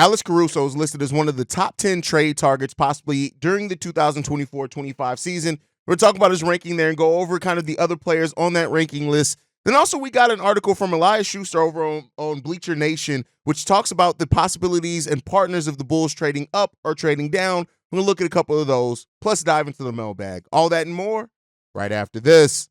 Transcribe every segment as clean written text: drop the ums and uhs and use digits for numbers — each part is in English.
Alex Caruso is listed as one of the top 10 trade targets possibly during the 2024-25 season. We're talking about his ranking there and go over kind of the other players on that ranking list. Then also we got an article from Elias Schuster over on Bleacher Nation, which talks about the possibilities and partners of the Bulls trading up or trading down. We're going to look at a couple of those, plus dive into the mailbag. All that and more right after this.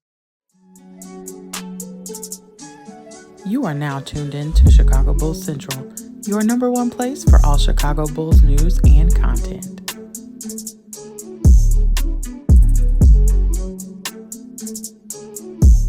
You are now tuned in to Chicago Bulls Central, your number one place for all Chicago Bulls news and content.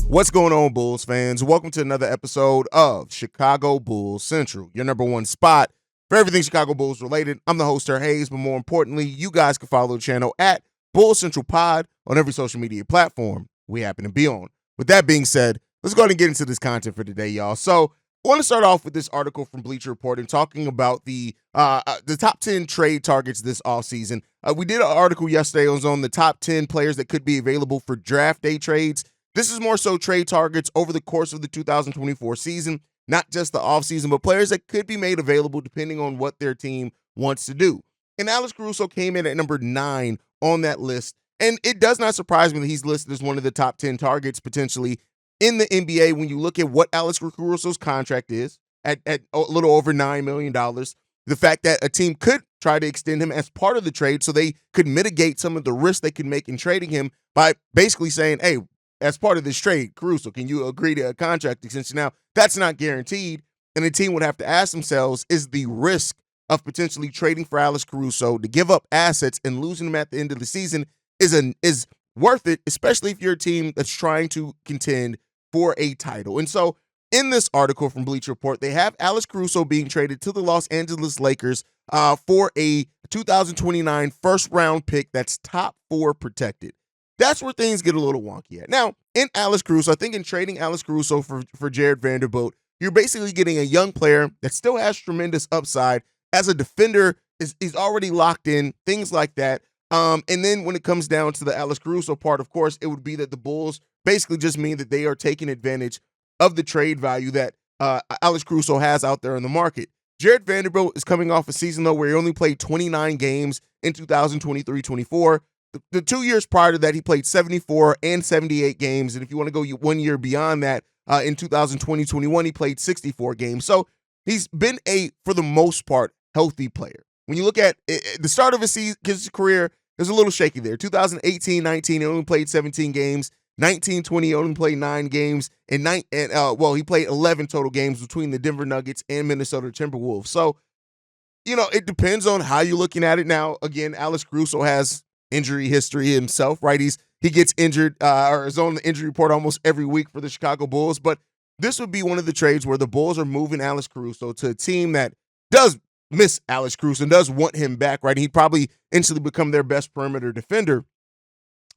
What's going on, Bulls fans? Welcome to another episode of Chicago Bulls Central, your number one spot for everything Chicago Bulls related. I'm the host, Hayes, but more importantly, you guys can follow the channel at Bulls Central Pod on every social media platform we happen to be on. With that being said, let's go ahead and get into this content for today, y'all. So I want to start off with this article from Bleacher Report and talking about the top 10 trade targets this offseason. We did an article yesterday. It was on the top 10 players that could be available for draft day trades. This is more so trade targets over the course of the 2024 season, not just the offseason, but players that could be made available depending on what their team wants to do. And Alex Caruso came in at number 9 on that list. And it does not surprise me that he's listed as one of the top 10 targets potentially in the NBA when you look at what Alex Caruso's contract is at a little over $9 million. The fact that a team could try to extend him as part of the trade so they could mitigate some of the risk they could make in trading him by basically saying, hey, as part of this trade, Caruso, can you agree to a contract extension? Now, that's not guaranteed, and the team would have to ask themselves, is the risk of potentially trading for Alex Caruso to give up assets and losing him at the end of the season is worth it, especially if you're a team that's trying to contend for a title. And so in this article from Bleacher Report, they have Alex Caruso being traded to the Los Angeles Lakers for a 2029 first-round pick that's top 4 protected. That's where things get a little wonky at. Now, in Alex Caruso, I think in trading Alex Caruso for Jared Vanderbilt, you're basically getting a young player that still has tremendous upside. As a defender, he's already locked in, things like that. And then when it comes down to the Alex Caruso part, of course, it would be that the Bulls basically just mean that they are taking advantage of the trade value that Alex Caruso has out there in the market. Jared Vanderbilt is coming off a season, though, where he only played 29 games in 2023-24. The 2 years prior to that, he played 74 and 78 games. And if you want to go 1 year beyond that, in 2020-21, he played 64 games. So he's been for the most part, healthy player. When you look at the start of his career, it was a little shaky there. 2018-19, he only played 17 games. 19-20, he only played 9 games. And he played 11 total games between the Denver Nuggets and Minnesota Timberwolves. So, it depends on how you're looking at it. Now, again, Alex Caruso has injury history himself, right? He gets injured or is on the injury report almost every week for the Chicago Bulls. But this would be one of the trades where the Bulls are moving Alex Caruso to a team that does miss Alex Caruso and does want him back, right? And he'd probably instantly become their best perimeter defender.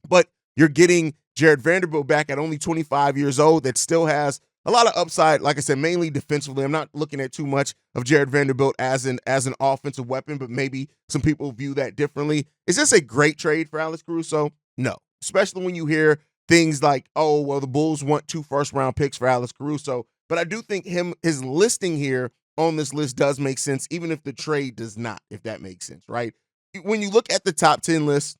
But you're getting Jared Vanderbilt back at only 25 years old that still has a lot of upside, like I said, mainly defensively. I'm not looking at too much of Jared Vanderbilt as an offensive weapon, but maybe some people view that differently. Is this a great trade for Alex Caruso? No, especially when you hear things like, oh, well, the Bulls want 2 first-round picks for Alex Caruso. But I do think his listing here on this list does make sense, even if the trade does not, if that makes sense, right? When you look at the top 10 list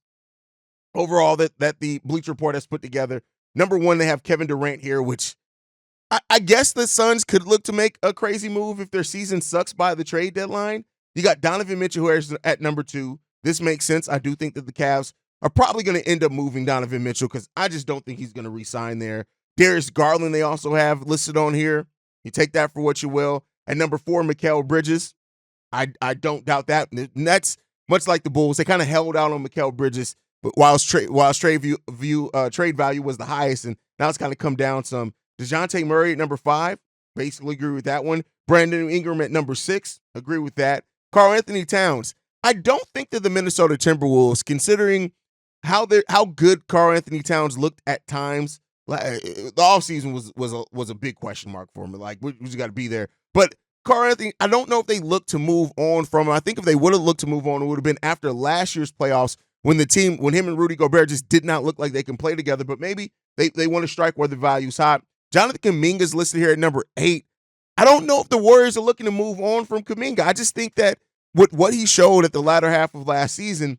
overall that the Bleacher Report has put together, number 1, they have Kevin Durant here, which I guess the Suns could look to make a crazy move if their season sucks by the trade deadline. You got Donovan Mitchell here at number 2. This makes sense. I do think that the Cavs are probably going to end up moving Donovan Mitchell because I just don't think he's going to re-sign there. Darius Garland they also have listed on here. You take that for what you will. At number 4, Mikal Bridges. I don't doubt that. And that's much like the Bulls. They kind of held out on Mikal Bridges, but while trade value was the highest, and now it's kind of come down some. DeJounte Murray at number 5, basically agree with that one. Brandon Ingram at number 6, agree with that. Karl Anthony Towns. I don't think that the Minnesota Timberwolves, considering how good Karl Anthony Towns looked at times, the offseason was a big question mark for him. Like, we just got to be there. But Karl Anthony, I don't know if they look to move on from him. I think if they would have looked to move on, it would have been after last year's playoffs when him and Rudy Gobert just did not look like they can play together. But maybe they want to strike where the value's hot. Jonathan Kuminga is listed here at number 8. I don't know if the Warriors are looking to move on from Kuminga. I just think that with what he showed at the latter half of last season,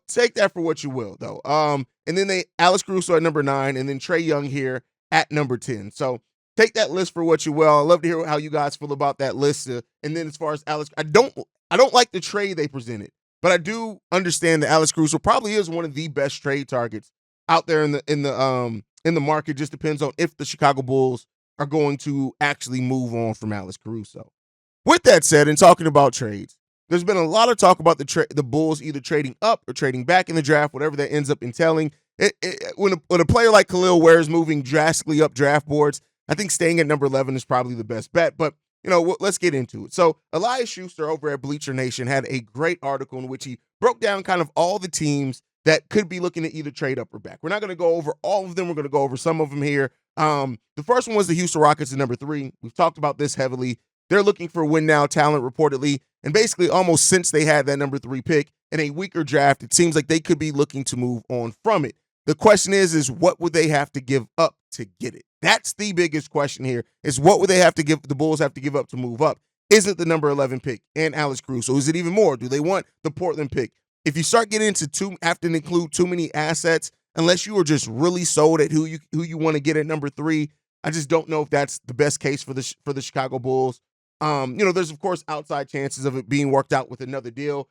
take that for what you will, though. And then Alex Caruso at number 9, and then Trae Young here at number 10. So take that list for what you will. I love to hear how you guys feel about that list. And then as far as Alex, I don't like the trade they presented, but I do understand that Alex Caruso probably is one of the best trade targets out there in the market. Just depends on if the Chicago Bulls are going to actually move on from Alex Caruso. With that said, and talking about trades, there's been a lot of talk about the Bulls either trading up or trading back in the draft, whatever that ends up entailing. When a player like Khalil Ware is moving drastically up draft boards, I think staying at number 11 is probably the best bet. But let's get into it. So Elias Schuster over at Bleacher Nation had a great article in which he broke down kind of all the teams that could be looking to either trade up or back. We're not going to go over all of them. We're going to go over some of them here. The first one was the Houston Rockets at number 3. We've talked about this heavily. They're looking for win now talent reportedly, and basically almost since they had that number 3 pick in a weaker draft, it seems like they could be looking to move on from it. The question is what would they have to give up to get it? That's the biggest question here, is what would the Bulls have to give up to move up? Is it the number 11 pick and Alex Caruso? Is it even more? Do they want the Portland pick? If you start getting into have to include too many assets, unless you are just really sold at who you want to get at number 3, I just don't know if that's the best case for the Chicago Bulls. There's of course outside chances of it being worked out with another deal.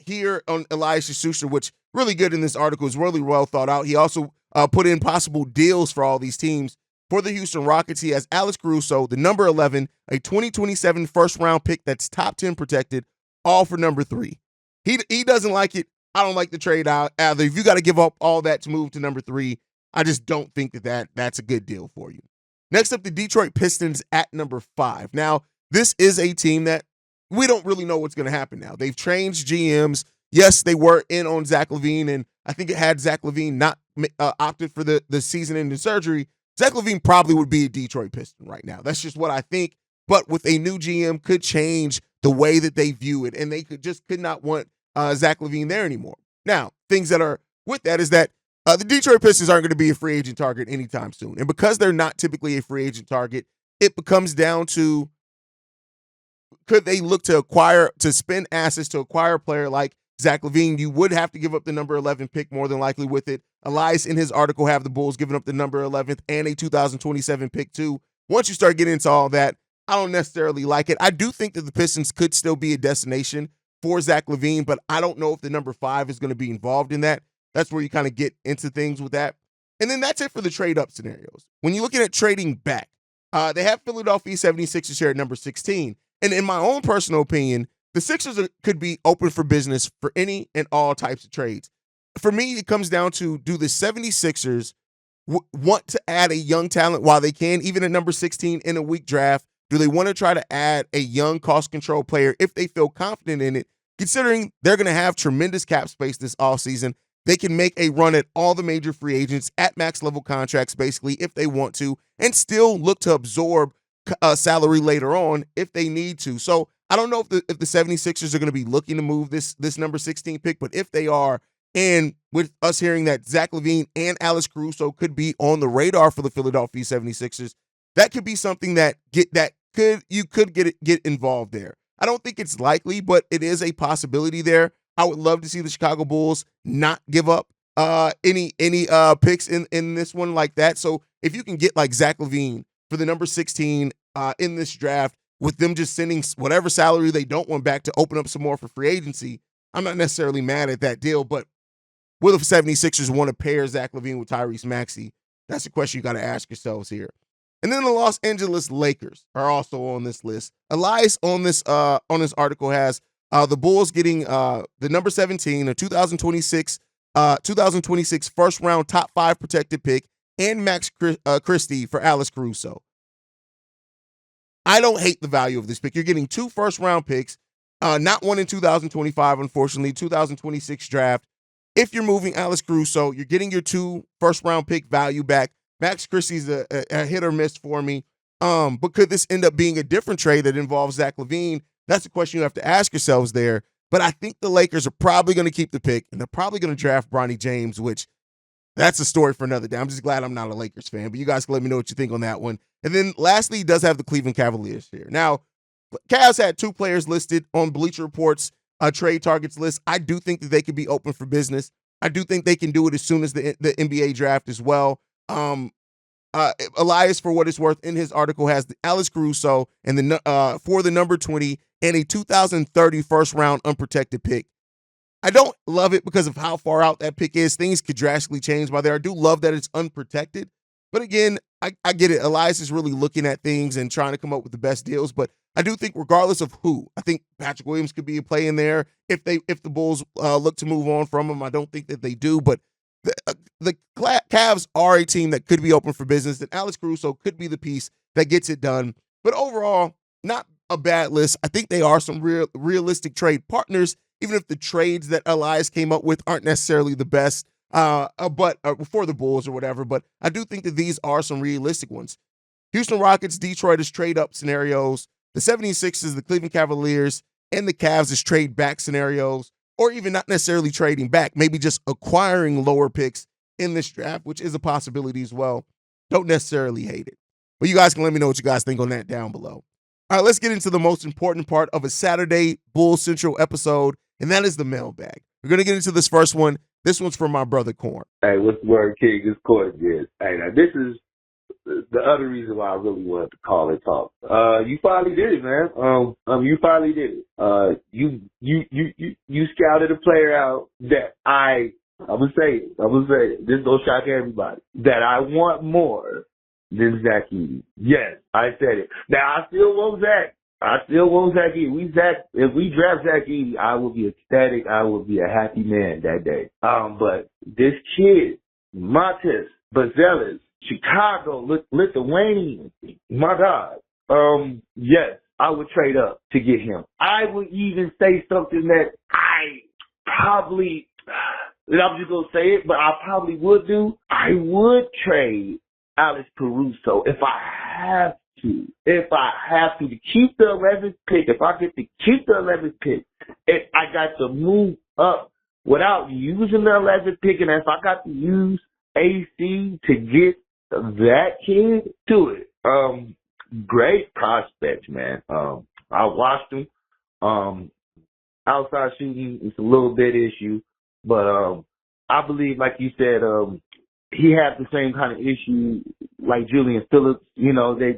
Here on Elias Schuster, which really good in this article, is really well thought out. He also put in possible deals for all these teams. For the Houston Rockets, he has Alex Caruso, the number 11, a 2027 first-round pick that's top 10 protected, all for number 3. He doesn't like it. I don't like the trade out either. If you got to give up all that to move to number 3, I just don't think that's a good deal for you. Next up, the Detroit Pistons at number 5. Now, this is a team that we don't really know what's going to happen now. They've changed GMs. Yes, they were in on Zach LaVine, and I think it had Zach LaVine not opted for the season-ending surgery, Zach LaVine probably would be a Detroit Piston right now. That's just what I think. But with a new GM could change the way that they view it, and they could not want Zach LaVine there anymore. Now, things that are with that is that the Detroit Pistons aren't going to be a free agent target anytime soon. And because they're not typically a free agent target, it becomes down to, could they look to spend assets to acquire a player like Zach LaVine? You would have to give up the number 11 pick more than likely with it. Elias, in his article, have the Bulls giving up the number 11th and a 2027 pick too. Once you start getting into all that, I don't necessarily like it. I do think that the Pistons could still be a destination for Zach LaVine, but I don't know if the number 5 is going to be involved in that. That's where you kind of get into things with that. And then that's it for the trade-up scenarios. When you're looking at trading back, they have Philadelphia 76ers here at number 16. And in my own personal opinion, the Sixers could be open for business for any and all types of trades. For me, it comes down to, do the 76ers want to add a young talent while they can, even at number 16 in a weak draft? Do they want to try to add a young cost control player if they feel confident in it, considering they're going to have tremendous cap space this offseason? They can make a run at all the major free agents at max level contracts, basically, if they want to, and still look to absorb salary later on if they need to. So I don't know if the 76ers are going to be looking to move this number 16 pick, but if they are, and with us hearing that Zach LaVine and Alex Caruso could be on the radar for the Philadelphia 76ers, that could be something that you could get involved there. I don't think it's likely, but it is a possibility there. I would love to see the Chicago Bulls not give up any picks in this one like that. So if you can get like Zach LaVine for the number 16 in this draft, with them just sending whatever salary they don't want back to open up some more for free agency, I'm not necessarily mad at that deal. But will the 76ers want to pair Zach LaVine with Tyrese Maxey? That's a question you got to ask yourselves here. And then the Los Angeles Lakers are also on this list. Elias on this article has the Bulls getting the number 17, a 2026 first round top 5 protected pick, and Max Christie for Alex Caruso. I don't hate the value of this pick. You're getting 2 first round picks, not one in 2025, unfortunately, 2026 draft. If you're moving Alex Caruso, you're getting your 2 first round pick value back. Max Christie's a hit or miss for me. But could this end up being a different trade that involves Zach LaVine? That's a question you have to ask yourselves there. But I think the Lakers are probably going to keep the pick, and they're probably going to draft Bronny James, which that's a story for another day. I'm just glad I'm not a Lakers fan, but you guys can let me know what you think on that one. And then lastly, he does have the Cleveland Cavaliers here. Now, Cavs had 2 players listed on Bleacher Report's trade targets list. I do think that they could be open for business. I do think they can do it as soon as the NBA draft as well. Elias, for what it's worth, in his article has the Alex Caruso and for the number 20 and a 2030 first round unprotected pick. I don't love it because of how far out that pick is. Things could drastically change by there. I do love that it's unprotected. But again, I get it. Elias is really looking at things and trying to come up with the best deals. But I do think regardless of who, I think Patrick Williams could be a play in there if the Bulls look to move on from him. I don't think that they do. But the Cavs are a team that could be open for business, that Alex Caruso could be the piece that gets it done. But overall, not a bad list. I think they are some realistic trade partners, even if the trades that Elias came up with aren't necessarily the best but for the Bulls or whatever. But I do think that these are some realistic ones. Houston Rockets, Detroit is trade-up scenarios. The 76ers, the Cleveland Cavaliers, and the Cavs is trade-back scenarios, or even not necessarily trading back, maybe just acquiring lower picks in this draft, which is a possibility as well. Don't necessarily hate it. But you guys can let me know what you guys think on that down below. All right, let's get into the most important part of a Saturday Bulls Central episode, and that is the mailbag. We're going to get into this first one. This one's from my brother, Corn. Hey, what's the word, King? It's Corn again. Hey, now this is the other reason why I really wanted to call and talk. You finally did it, man. You finally did it. You scouted a player out that I'm gonna say it. This don't shock everybody. That I want more than Zach Edey. Yes, I said it. Now I still want Zach. Edey. If we draft Zach Edey, I will be ecstatic. I will be a happy man that day. But this kid, Montes Bazelis, Chicago, Lithuanian, my God. Yes, I would trade up to get him. I would even say something that I'm just going to say it, but I probably would do. I would trade Alex Caruso if I have to keep the 11th pick, if I get to keep the 11th pick, if I got to move up without using the 11th pick, and if I got to use AC to get that kid to it. Great prospect, man. I watched him. Outside shooting is a little bit issue, but I believe, like you said, he had the same kind of issue like Julian Phillips. You know, they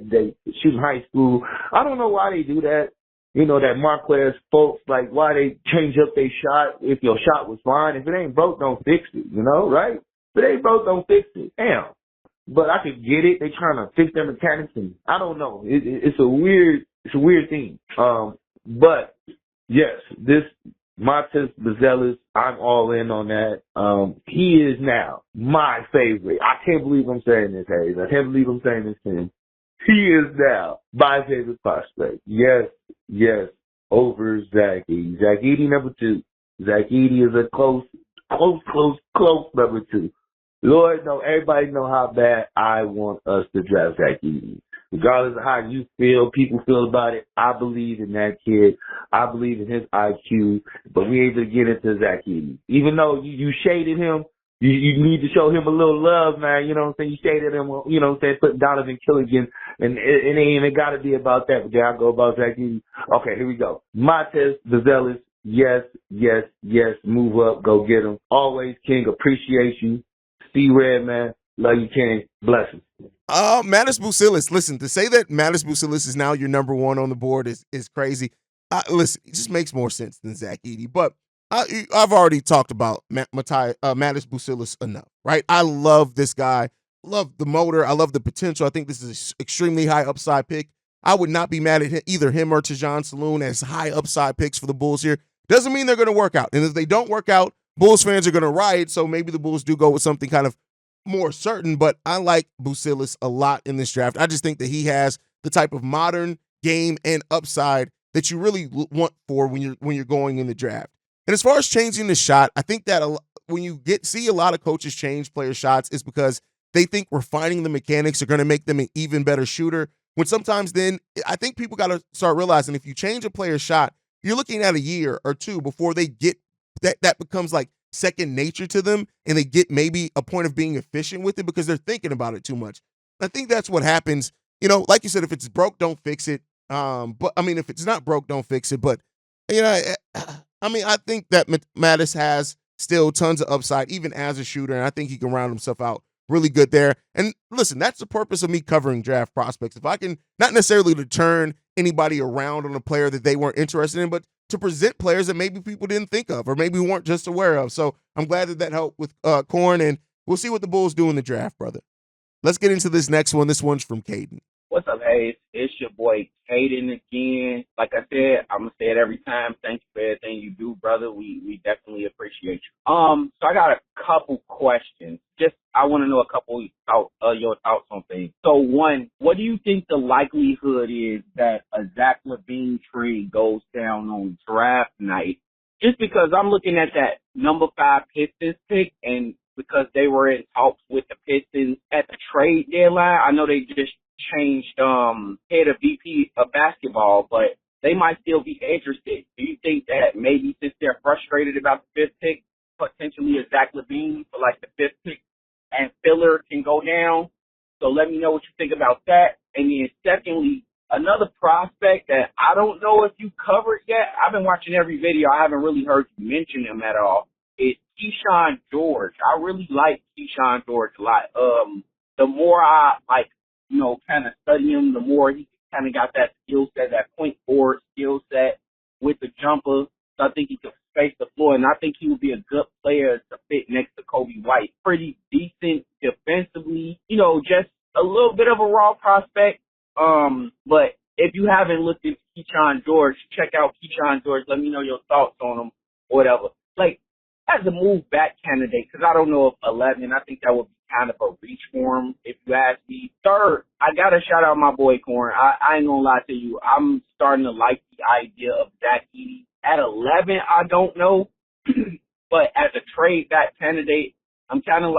shoot in high school. I don't know why they do that. You know, that Marquez folks, like, why they change up their shot if your shot was fine. If it ain't broke, don't fix it, you know, right? If it ain't broke, don't fix it. Damn. But I could get it. They trying to fix their mechanics, and I don't know. It's a weird thing. But yes, this Montes Bazelis, I'm all in on that. He is now my favorite. I can't believe I'm saying this, Hayes. I can't believe I'm saying this to him. He is now my favorite prospect. Yes, over Zach Edey. Zach Edey, number 2. Zach Edey is a close number 2. Lord, no, everybody know how bad I want us to draft Zach Edey. Regardless of how you feel, people feel about it, I believe in that kid. I believe in his IQ, but we ain't gonna get into Zach Edey. Even though you shaded him, you need to show him a little love, man. You know what I'm saying? You shaded him, you know what I'm saying, putting Donovan Killigan, and it ain't gotta be about that, but I go about Zach Edey. Okay, here we go. Montes Bazelis, yes, move up, go get him. Always, King, appreciate you. C-Red, man. Love you, King. Blessings. Matas Bucilis. Listen, to say that Matas Bucilis is now your number 1 on the board is crazy. Listen, it just makes more sense than Zach Edey. But I've already talked about Matas Bucilis enough, right? I love this guy. Love the motor. I love the potential. I think this is an extremely high upside pick. I would not be mad at either him or Tajon Saloon as high upside picks for the Bulls here. Doesn't mean they're going to work out. And if they don't work out, Bulls fans are going to riot, so maybe the Bulls do go with something kind of more certain, but I like Bucilis a lot in this draft. I just think that he has the type of modern game and upside that you really want for when you're going in the draft. And as far as changing the shot, I think that when you see a lot of coaches change player shots, is because they think refining the mechanics are going to make them an even better shooter. When sometimes then, I think people got to start realizing if you change a player's shot, you're looking at a year or 2 before they get that becomes like second nature to them, and they get maybe a point of being efficient with it because they're thinking about it too much. I think that's what happens. You know, like you said, if it's broke, don't fix it. But I mean, if it's not broke, don't fix it. But you know, I mean, I think that Mattis has still tons of upside, even as a shooter, and I think he can round himself out really good there. And listen, that's the purpose of me covering draft prospects. If I can not necessarily to turn anybody around on a player that they weren't interested in, but to present players that maybe people didn't think of or maybe weren't just aware of. So I'm glad that helped with Corn, and we'll see what the Bulls do in the draft, brother. Let's get into this next one. This one's from Caden. What's up, Hayes? It's your boy Caden again. Like I said, I'm gonna say it every time. Thank you for everything you do, brother. We definitely appreciate you. So I got a couple questions. I want to know a couple your thoughts on things. So one, what do you think the likelihood is that a Zach LaVine trade goes down on draft night? Just because I'm looking at that number 5 Pistons pick, and because they were in talks with the Pistons at the trade deadline, I know they just changed head of VP of basketball, but they might still be interested. Do you think that maybe since they're frustrated about the 5th pick, potentially a Zach LaVine for like the 5th pick and filler can go down? So let me know what you think about that. And then secondly, another prospect that I don't know if you covered yet, I've been watching every video, I haven't really heard you mention him at all, is Keyshawn George. I really like Keyshawn George a lot. The more I kind of study him, the more he kind of got that skill set, that point forward skill set with the jumper. So I think he can space the floor, and I think he would be a good player to fit next to Kobe White. Pretty decent defensively, just a little bit of a raw prospect. But if you haven't looked at Keyshawn George, check out Keyshawn George. Let me know your thoughts on him or whatever. Like, as a move back candidate, because I don't know if 11, I think that would be kind of a reach for him, if you ask me. Third, I got to shout out my boy Corn. I ain't going to lie to you. I'm starting to like the idea of Zach Edey. At 11, I don't know. But as a trade back candidate, I'm kind of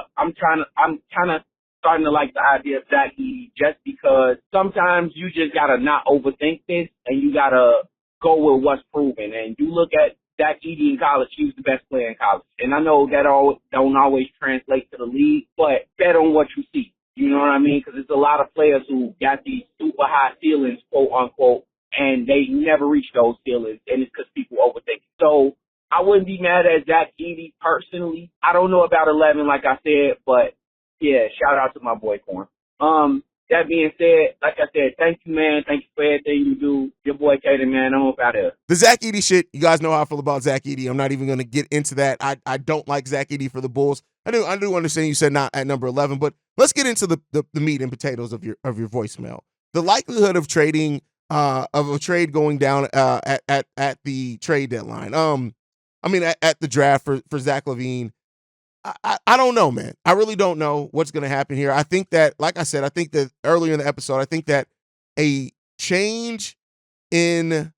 starting to like the idea of Zach Edey, just because sometimes you just got to not overthink this and you got to go with what's proven. And you look at Zach Edey in college, he was the best player in college. And I know that don't always translate to the league, but bet on what you see. You know what I mean? Because there's a lot of players who got these super high ceilings, quote unquote, and they never reach those ceilings, and it's because people overthink it. So I wouldn't be mad at Zach Edey personally. I don't know about 11, like I said, but yeah, shout out to my boy Corn. That being said, like I said, thank you, man. Thank you for everything you do. Your boy Kaden, man. I'm up out here. The Zach Edey shit, you guys know how I feel about Zach Edey. I'm not even going to get into that. I don't like Zach Edey for the Bulls. I do understand you said not at number 11, but let's get into the meat and potatoes of your voicemail. The likelihood of trading of a trade going down at the trade deadline. I mean at the draft for Zach LaVine. I don't know, man. I really don't know what's going to happen here. I think that, like I said, I think that earlier in the episode, I think that a change in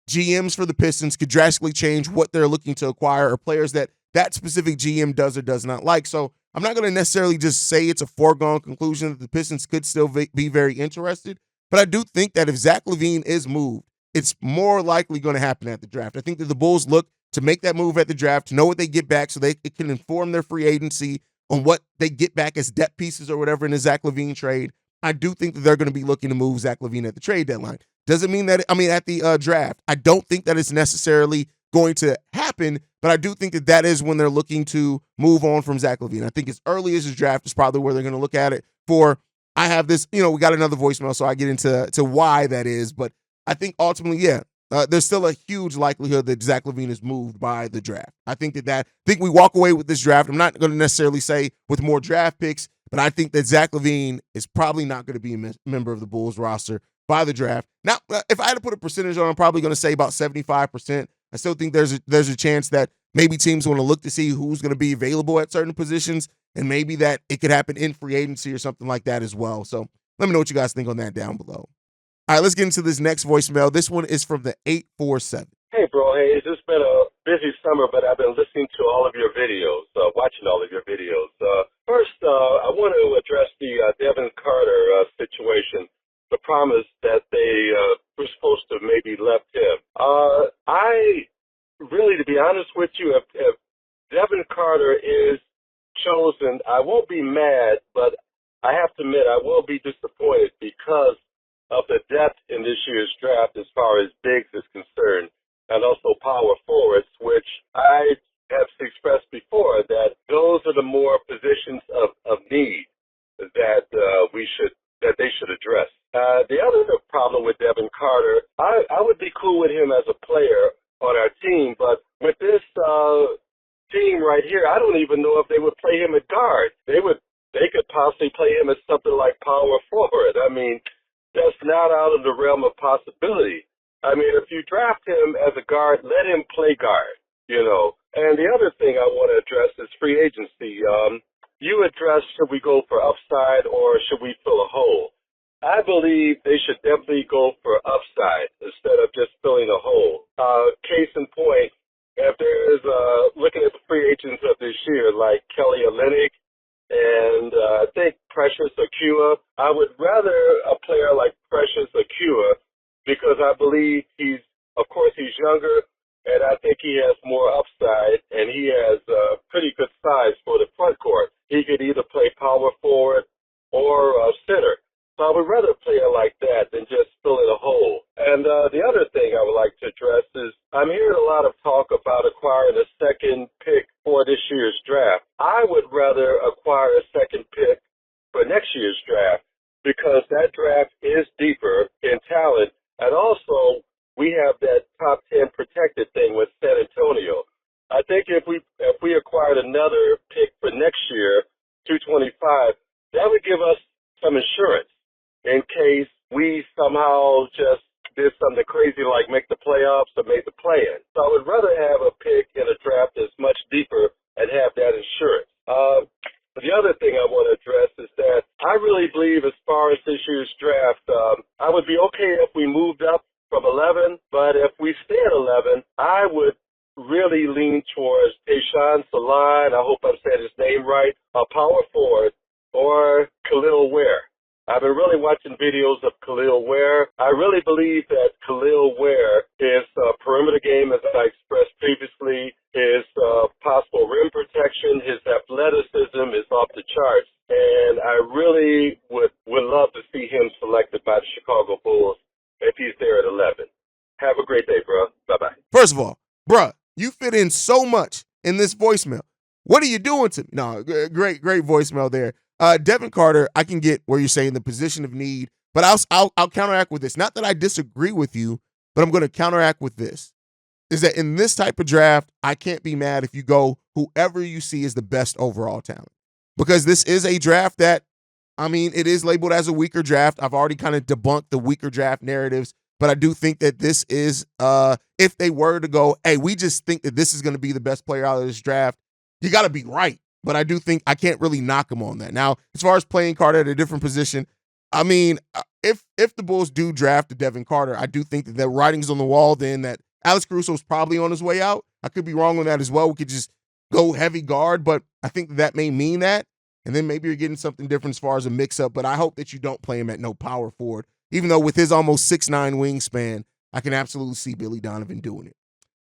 GMs for the Pistons could drastically change what they're looking to acquire or players that specific GM does or does not like. So I'm not going to necessarily just say it's a foregone conclusion that the Pistons could still be very interested. But I do think that if Zach LaVine is moved, it's more likely going to happen at the draft. I think that the Bulls look to make that move at the draft, to know what they get back so it can inform their free agency on what they get back as depth pieces or whatever in the Zach LaVine trade. I do think that they're going to be looking to move Zach LaVine at the trade deadline. Doesn't mean that, at the draft. I don't think that it's necessarily going to happen, but I do think that that is when they're looking to move on from Zach LaVine. I think as early as his draft is probably where they're going to look at it for. I have this, we got another voicemail, so I get into why that is, but I think ultimately, there's still a huge likelihood that Zach LaVine is moved by the draft. I think we walk away with this draft. I'm not going to necessarily say with more draft picks, but I think that Zach LaVine is probably not going to be a member of the Bulls roster by the draft. Now, if I had to put a percentage on, I'm probably going to say about 75%. I still think there's a chance that maybe teams want to look to see who's going to be available at certain positions, and maybe that it could happen in free agency or something like that as well. So let me know what you guys think on that down below. All right, let's get into this next voicemail. This one is from the 847. Hey, bro. Hey, it's just been a busy summer, but I've been listening to all of your videos, watching all of your videos. First, I want to address the Devin Carter situation, the promise that they were supposed to maybe left him. I really, to be honest with you, if Devin Carter is chosen, I won't be mad, but I have to admit I will be disappointed because of the depth in this year's draft as far as bigs is concerned, and also power forwards, which I have expressed before that those are the more positions of need that they should address. The other problem with Devin Carter, I would be cool with him as a player on our team, but with this team right here, I don't even know if they would play him at guard. They could possibly play him as something like power forward. I mean, that's not out of the realm of possibility. I mean, if you draft him as a guard, let him play guard, you know. And the other thing I want to address is free agency. You addressed, should we go for upside or should we fill a hole? I believe they should definitely go for upside instead of just filling a hole. Case in point, if there's looking at the free agents of this year, like Kelly Olynyk and I think Precious Achiuwa, I would rather a player like Precious Achiuwa because I believe he's younger, and I think he has more upside, and he has pretty good size for the front court. He could either play power forward or center. So I would rather a player like that than just fill in a hole. And the other thing I would like to address is I'm hearing a lot of talk about acquiring a second pick for this year's draft. I would rather acquire a second pick for next year's draft because that draft is deeper in talent, and also we have that top 10 protected thing with San Antonio. I think if we acquired another pick for next year, 225, that would give us some insurance in case we somehow just did something crazy like make the playoffs or make the play-in. So I would rather have a pick in a draft that's much deeper and have that insurance. The other thing I want to address is that I really believe as far as this year's draft, I would be okay if we moved up from 11, but if we stay at 11, I would really lean towards Tayshaun Salon, I hope I'm saying his name right, a power forward, or Khalil Ware. I've been really watching videos of Khalil Ware. I really believe that Khalil Ware, his perimeter game, as I expressed previously, his possible rim protection, his athleticism is off the charts. And I really would love to see him selected by the Chicago Bulls if he's there at 11. Have a great day, bro. Bye-bye. First of all, bruh, you fit in so much in this voicemail. What are you doing to me? No, great voicemail there. Devin Carter, I can get where you're saying the position of need, but I'll counteract with this. Not that I disagree with you, but I'm going to counteract with this. Is that in this type of draft, I can't be mad if you go whoever you see is the best overall talent. Because this is a draft that, I mean, it is labeled as a weaker draft. I've already kind of debunked the weaker draft narratives, but I do think that this is, if they were to go, hey, we just think that this is going to be the best player out of this draft, you got to be right. But I do think I can't really knock him on that. Now, as far as playing Carter at a different position, I mean, if the Bulls do draft a Devin Carter, I do think that the writing's on the wall then that Alex Caruso is probably on his way out. I could be wrong on that as well. We could just go heavy guard, but I think that may mean that. And then maybe you're getting something different as far as a mix-up, but I hope that you don't play him at no power forward. Even though with his almost 6'9" wingspan, I can absolutely see Billy Donovan doing it.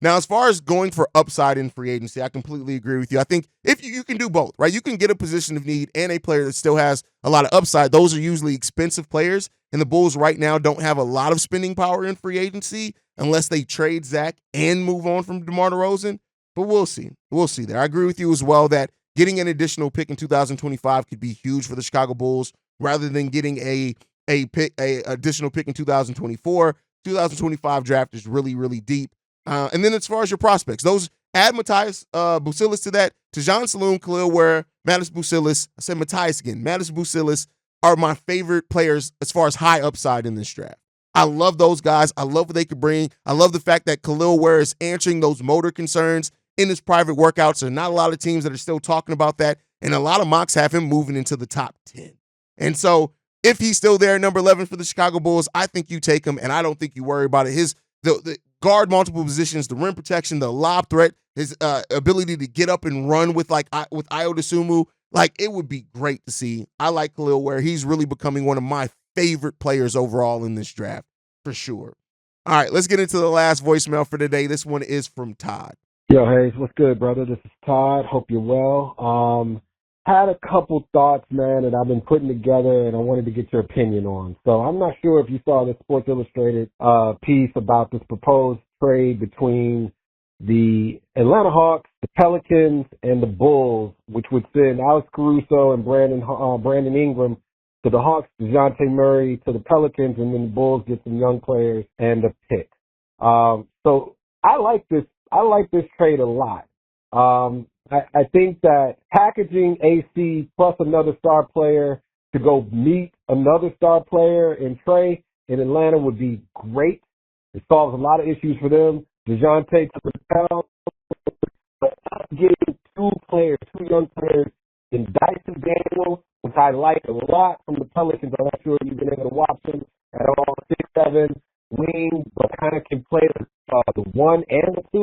Now, as far as going for upside in free agency, I completely agree with you. I think if you can do both, right? You can get a position of need and a player that still has a lot of upside. Those are usually expensive players, and the Bulls right now don't have a lot of spending power in free agency unless they trade Zach and move on from DeMar DeRozan. But we'll see. We'll see there. I agree with you as well that getting an additional pick in 2025 could be huge for the Chicago Bulls rather than getting a additional pick in 2024. 2025 draft is really, really deep. And then as far as your prospects, those add Matthias Bucilis to that. Tajon Saloon, Khalil Ware, Matas Bucilis. I said Matthias again. Matas Bucilis are my favorite players as far as high upside in this draft. I love those guys. I love what they could bring. I love the fact that Khalil Ware is answering those motor concerns in his private workouts. There are not a lot of teams that are still talking about that. And a lot of mocks have him moving into the top 10. And so if he's still there at number 11 for the Chicago Bulls, I think you take him, and I don't think you worry about it. The guard multiple positions, the rim protection, the lob threat, his ability to get up and run with Ayo Dosunmu, like it would be great to see. I like Khalil Ware. He's really becoming one of my favorite players overall in this draft, for sure. All right, let's get into the last voicemail for today. This one is from Todd. Yo, Hayes, what's good, brother? This is Todd. Hope you're well. had a couple thoughts, man, that I've been putting together, and I wanted to get your opinion on. So I'm not sure if you saw the Sports Illustrated piece about this proposed trade between the Atlanta Hawks, the Pelicans, and the Bulls, which would send Alex Caruso and Brandon Ingram to the Hawks, DeJounte Murray to the Pelicans, and then the Bulls get some young players and a pick. So I like this. I like this trade a lot. I think that packaging AC plus another star player to go meet another star player in Trey in Atlanta would be great. It solves a lot of issues for them. DeJounte to propel, but getting two young players in Dyson Daniels, which I like a lot from the Pelicans. I'm not sure you've been able to watch him at all. 6'7" wing, but kind of can play the 1 and the 2.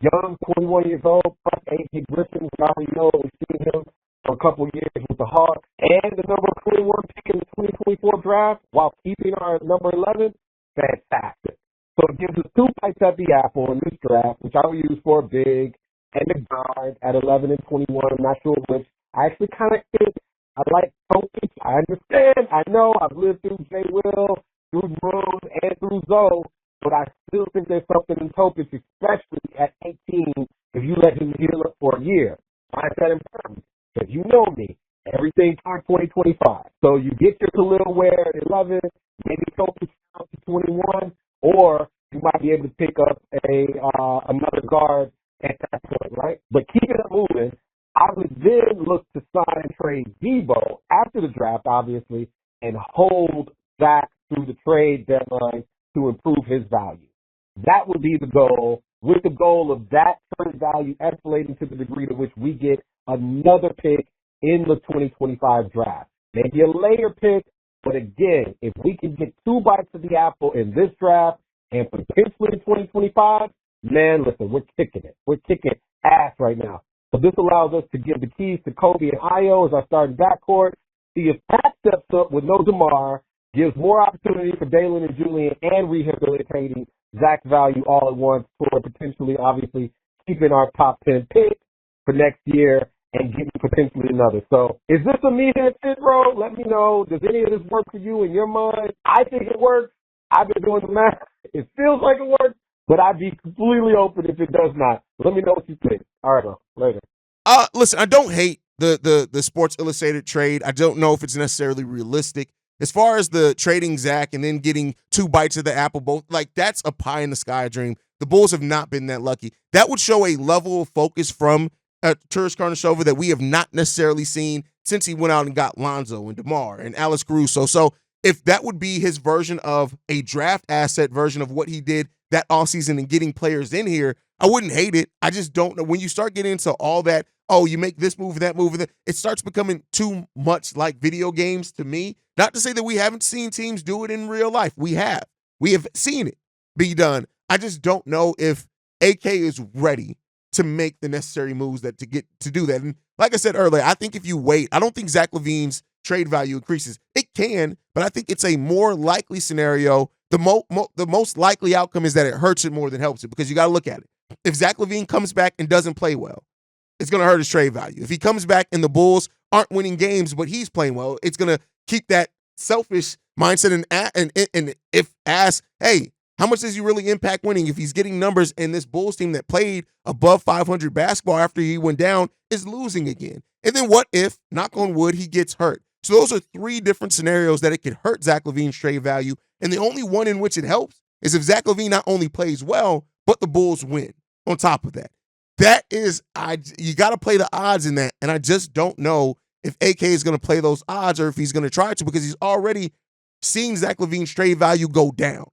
Young, 21 years old, plus A.J. Griffin. We already know we've seen him for a couple of years with the Hawks. And the number 21 pick in the 2024 draft while keeping our number 11. Fantastic. So it gives us 2 bites at the apple in this draft, which I will use for a big and a guard at 11 and 21. I'm not sure which. I actually kind of think I like Topic. I understand. I know. I've lived through J. Will, through Rose, and through Zoe. But I still think there's something in Topic, especially at 18, if you let him heal up for a year. Why is that important? Because you know me. Everything toward 2025. So you get your Khalil Ware at 11, maybe Topic out to 21, or you might be able to pick up another guard at that point, right? But keeping it moving, I would then look to sign and trade Debo after the draft, obviously, and hold back through the trade deadline to improve his value. That would be the goal, with the goal of that trade value escalating to the degree to which we get another pick in the 2025 draft. Maybe a later pick, but again, if we can get 2 bites of the apple in this draft and potentially in 2025, man, listen, we're kicking it. We're kicking ass right now. So this allows us to give the keys to Kobe and Io as our starting backcourt. See if Pat steps up with no DeMar, gives more opportunity for Dalen and Julian, and rehabilitating Zach's value all at once for potentially, obviously, keeping our top 10 pick for next year and getting potentially another. So is this a meathead fit, bro? Let me know. Does any of this work for you in your mind? I think it works. I've been doing the math. It feels like it works, but I'd be completely open if it does not. Let me know what you think. All right, bro. Later. Listen, I don't hate the Sports Illustrated trade. I don't know if it's necessarily realistic. As far as the trading Zach and then getting 2 bites of the apple, both, like, that's a pie in the sky dream. The Bulls have not been that lucky. That would show a level of focus from Turis Karnisovas that we have not necessarily seen since he went out and got Lonzo and DeMar and Alex Caruso. So if that would be his version of a draft asset version of what he did that offseason and getting players in here, I wouldn't hate it. I just don't know. When you start getting into all that, oh, you make this move, that move, it starts becoming too much like video games to me. Not to say that we haven't seen teams do it in real life. We have. We have seen it be done. I just don't know if AK is ready to make the necessary moves that to do that. And like I said earlier, I think if you wait, I don't think Zach LaVine's trade value increases. It can, but I think it's a more likely scenario. The most likely outcome is that it hurts it more than helps it, because you got to look at it. If Zach LaVine comes back and doesn't play well, it's going to hurt his trade value. If he comes back and the Bulls aren't winning games, but he's playing well, it's going to keep that selfish mindset and if asked, hey, how much does he really impact winning if he's getting numbers and this Bulls team that played above 500 basketball after he went down is losing again? And then what if, knock on wood, he gets hurt? So those are 3 different scenarios that it could hurt Zach LaVine's trade value. And the only one in which it helps is if Zach LaVine not only plays well, but the Bulls win on top of that. That is, you got to play the odds in that. And I just don't know if AK is going to play those odds or if he's going to try to, because he's already seen Zach LaVine's trade value go down.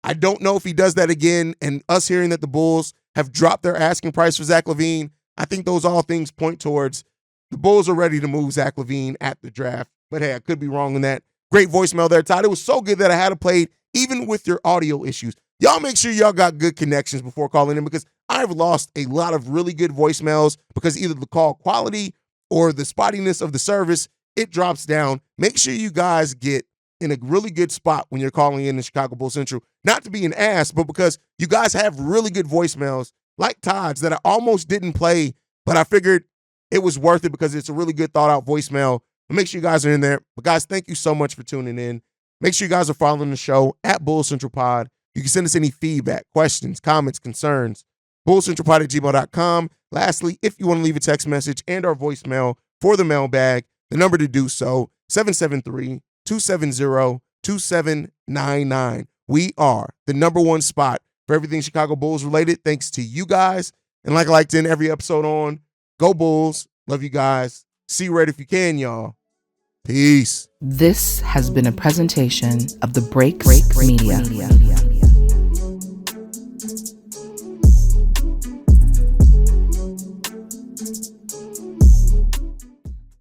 I don't know if he does that again. And us hearing that the Bulls have dropped their asking price for Zach LaVine, I think those all things point towards the Bulls are ready to move Zach LaVine at the draft. But hey, I could be wrong on that. Great voicemail there, Todd. It was so good that I had to play it even with your audio issues. Y'all make sure y'all got good connections before calling in, because I've lost a lot of really good voicemails because either the call quality or the spottiness of the service, it drops down. Make sure you guys get in a really good spot when you're calling in the Chicago Bulls Central. Not to be an ass, but because you guys have really good voicemails like Todd's that I almost didn't play, but I figured it was worth it because it's a really good thought out voicemail. Make sure you guys are in there. But guys, thank you so much for tuning in. Make sure you guys are following the show at Bull Central Pod. You can send us any feedback, questions, comments, concerns, bullcentralpod@gmail.com. Lastly, if you want to leave a text message and our voicemail for the mailbag, the number to do so, 773-270-2799. We are the number one spot for everything Chicago Bulls related, thanks to you guys. And like I like to end every episode on, go Bulls. Love you guys. See red if you can, y'all. Peace. This has been a presentation of the Break Media.